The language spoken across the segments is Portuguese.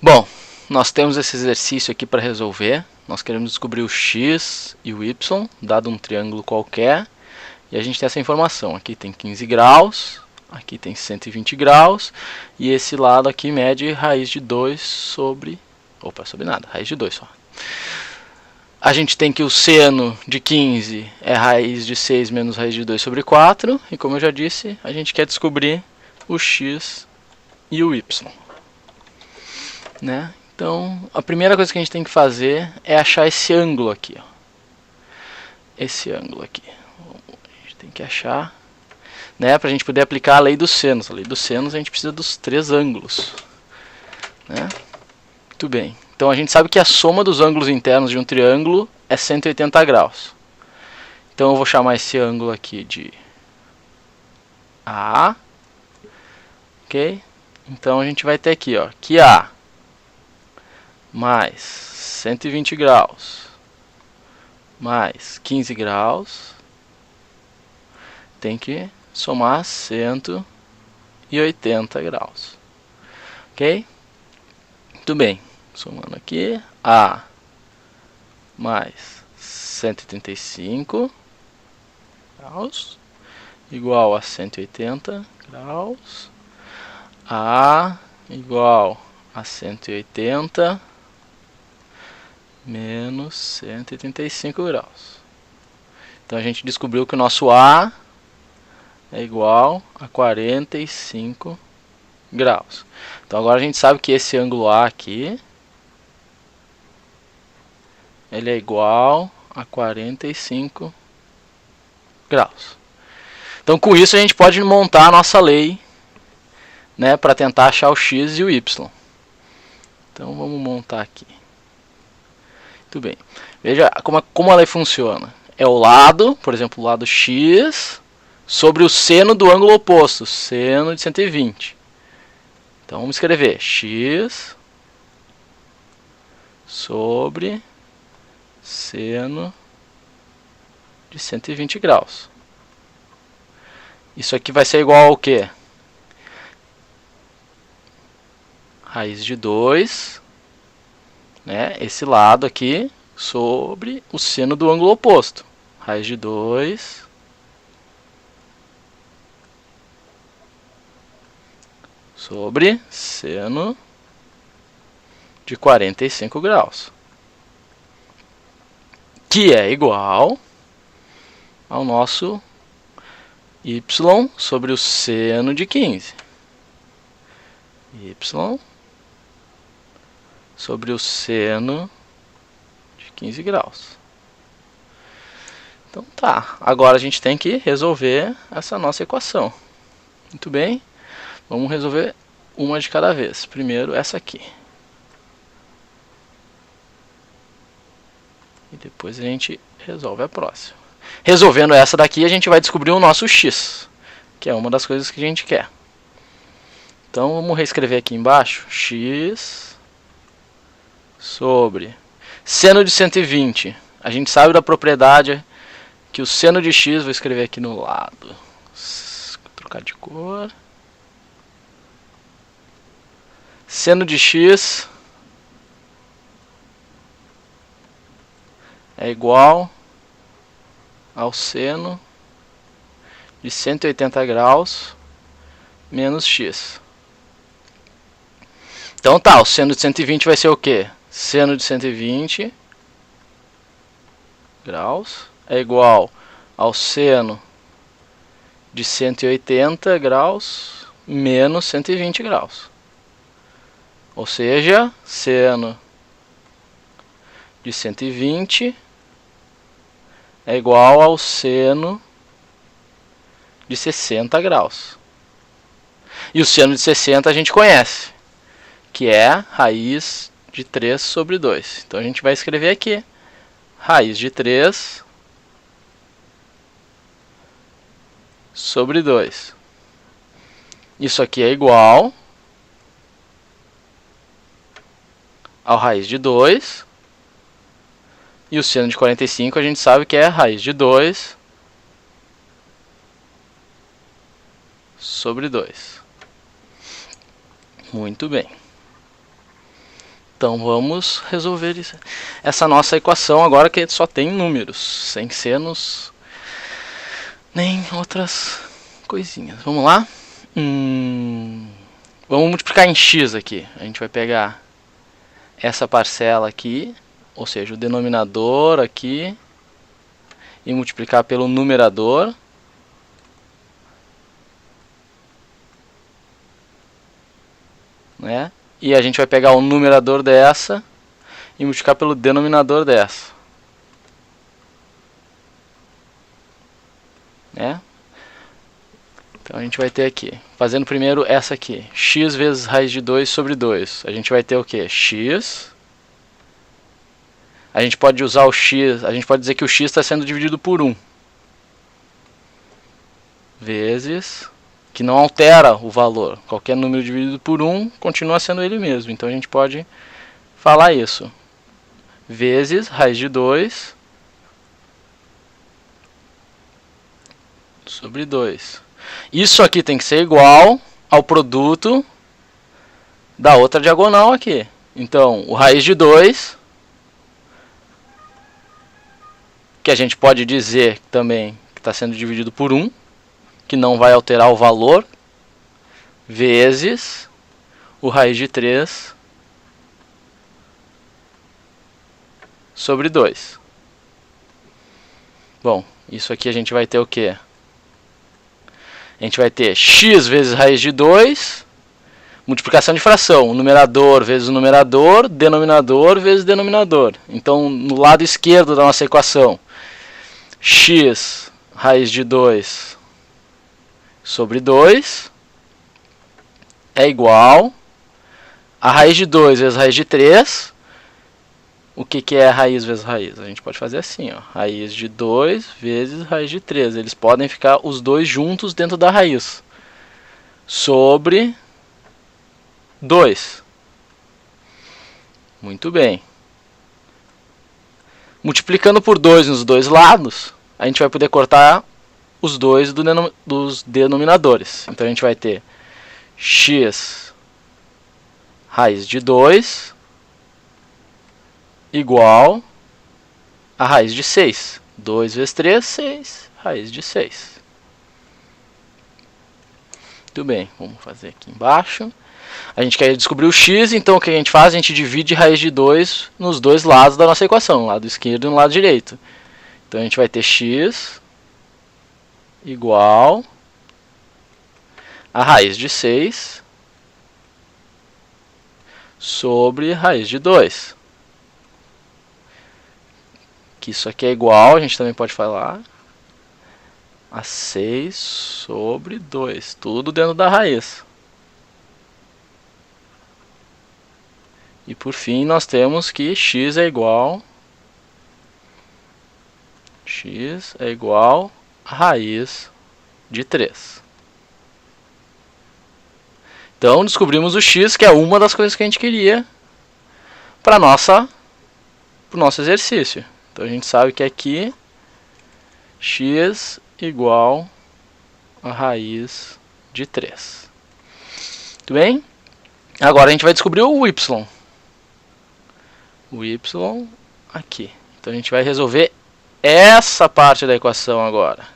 Bom, nós temos esse exercício aqui para resolver. Nós queremos descobrir o x e o y, dado um triângulo qualquer. E a gente tem essa informação. Aqui tem 15 graus, aqui tem 120 graus. E esse lado aqui mede raiz de 2 sobre... Opa, sobre nada, raiz de 2 só. A gente tem que o seno de 15 é raiz de 6 menos raiz de 2 sobre 4. E como eu já disse, a gente quer descobrir o x e o y. Né? Então, a primeira coisa que a gente tem que fazer é achar esse ângulo aqui. Ó. Esse ângulo aqui. A gente tem que achar, né, para a gente poder aplicar a lei dos senos. A lei dos senos a gente precisa dos três ângulos. Né? Muito bem. Então a gente sabe que a soma dos ângulos internos de um triângulo é 180 graus. Então eu vou chamar esse ângulo aqui de A. Ok? Então a gente vai ter aqui, ó, que A mais 120 graus mais 15 graus tem que somar 180 graus. Ok? Muito bem. Somando aqui, A mais 135 graus igual a 180 graus. A igual a 180 menos 135 graus. Então a gente descobriu que o nosso A é igual a 45 graus. Então agora a gente sabe que esse ângulo A aqui ele é igual a 45 graus. Então com isso a gente pode montar a nossa lei, né, para tentar achar o x e o y. Então vamos montar aqui. Muito bem. Veja como a lei funciona. É o lado, por exemplo, o lado x sobre o seno do ângulo oposto, seno de 120. Então vamos escrever x sobre seno de 120 graus. Isso aqui vai ser igual ao quê? Raiz de 2, né? Esse lado aqui sobre o seno do ângulo oposto. Raiz de 2 sobre seno de 45 graus. Que é igual ao nosso y sobre o seno de 15. Y sobre o seno de 15 graus. Então tá, agora a gente tem que resolver essa nossa equação. Muito bem, vamos resolver uma de cada vez. Primeiro essa aqui. E depois a gente resolve a próxima. Resolvendo essa daqui, a gente vai descobrir o nosso x, que é uma das coisas que a gente quer. Então vamos reescrever aqui embaixo, x sobre seno de 120. A gente sabe da propriedade que o seno de x, vou escrever aqui no lado, vou trocar de cor. Seno de x é igual ao seno de 180 graus menos x. Então tá, o seno de 120 vai ser o quê? Seno de 120 graus é igual ao seno de 180 graus menos 120 graus. Ou seja, seno de 120 é igual ao seno de 60 graus. E o seno de 60 a gente conhece, que é raiz de 3 sobre 2. Então a gente vai escrever aqui, raiz de 3 sobre 2. Isso aqui é igual ao raiz de 2. E o seno de 45 a gente sabe que é raiz de 2 sobre 2. Muito bem. Então vamos resolver essa nossa equação agora que só tem números, sem senos nem outras coisinhas. Vamos lá? Vamos multiplicar em x aqui. A gente vai pegar essa parcela aqui, ou seja, o denominador aqui, e multiplicar pelo numerador. Né? E a gente vai pegar o numerador dessa e multiplicar pelo denominador dessa. Né? Então a gente vai ter aqui, fazendo primeiro essa aqui, x vezes raiz de 2 sobre 2. A gente vai ter o que? X. A gente pode usar o x, a gente pode dizer que o x está sendo dividido por 1. Vezes, que não altera o valor. Qualquer número dividido por 1 continua sendo ele mesmo. Então a gente pode falar isso. Vezes raiz de 2 sobre 2. Isso aqui tem que ser igual ao produto da outra diagonal aqui. Então, o raiz de 2, que a gente pode dizer também que está sendo dividido por 1, que não vai alterar o valor, vezes o raiz de 3 sobre 2. Bom, isso aqui a gente vai ter o quê? A gente vai ter x vezes raiz de 2, multiplicação de fração, o numerador vezes o numerador, denominador vezes denominador. Então, no lado esquerdo da nossa equação, x raiz de 2 sobre 2 é igual a raiz de 2 vezes raiz de 3. O que é raiz vezes raiz? A gente pode fazer assim, ó, raiz de 2 vezes raiz de 3. Eles podem ficar os dois juntos dentro da raiz. Sobre 2. Muito bem. Multiplicando por 2 nos dois lados, a gente vai poder cortar os dois dos denominadores. Então a gente vai ter x raiz de 2 igual a raiz de 6. 2 vezes 3, 6. Raiz de 6. Muito bem, vamos fazer aqui embaixo. A gente quer descobrir o x, então o que a gente faz? A gente divide raiz de 2 nos dois lados da nossa equação, no lado esquerdo e no lado direito. Então a gente vai ter x igual a raiz de 6 sobre raiz de 2. Que isso aqui é igual, a gente também pode falar, a 6 sobre 2. Tudo dentro da raiz. E por fim nós temos que x é igual a raiz de 3. Então descobrimos o x, que é uma das coisas que a gente queria para o nosso exercício. Então a gente sabe que aqui x igual a raiz de 3. Muito bem? Agora a gente vai descobrir o y. O y aqui. Então a gente vai resolver essa parte da equação agora.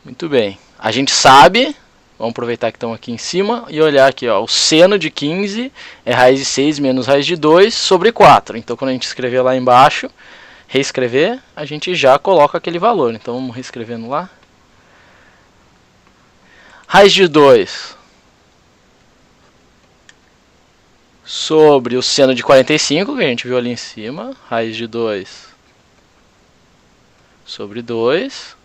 Muito bem. A gente sabe, vamos aproveitar que estão aqui em cima e olhar aqui, ó, o seno de 15 é raiz de 6 menos raiz de 2 sobre 4. Então quando a gente escrever lá embaixo, reescrever, a gente já coloca aquele valor. Então vamos reescrevendo lá. Raiz de 2 sobre o seno de 45, que a gente viu ali em cima. Raiz de 2 sobre 2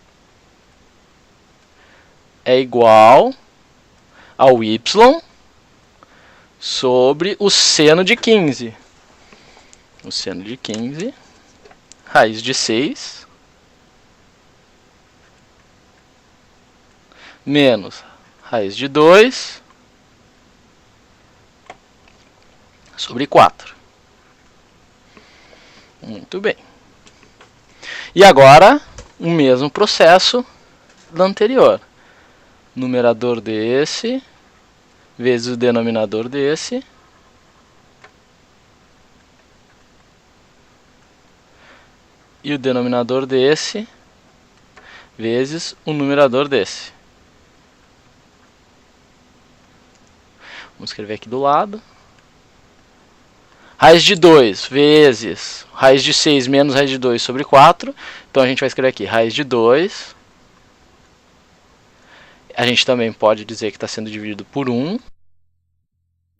é igual ao y sobre o seno de 15. O seno de 15, raiz de 6, menos raiz de 2 sobre 4. Muito bem. E agora, o mesmo processo do anterior. Numerador desse vezes o denominador desse, e o denominador desse vezes o numerador desse. Vamos escrever aqui do lado. Raiz de 2 vezes raiz de 6 menos raiz de 2 sobre 4. Então a gente vai escrever aqui raiz de 2. A gente também pode dizer que está sendo dividido por 1.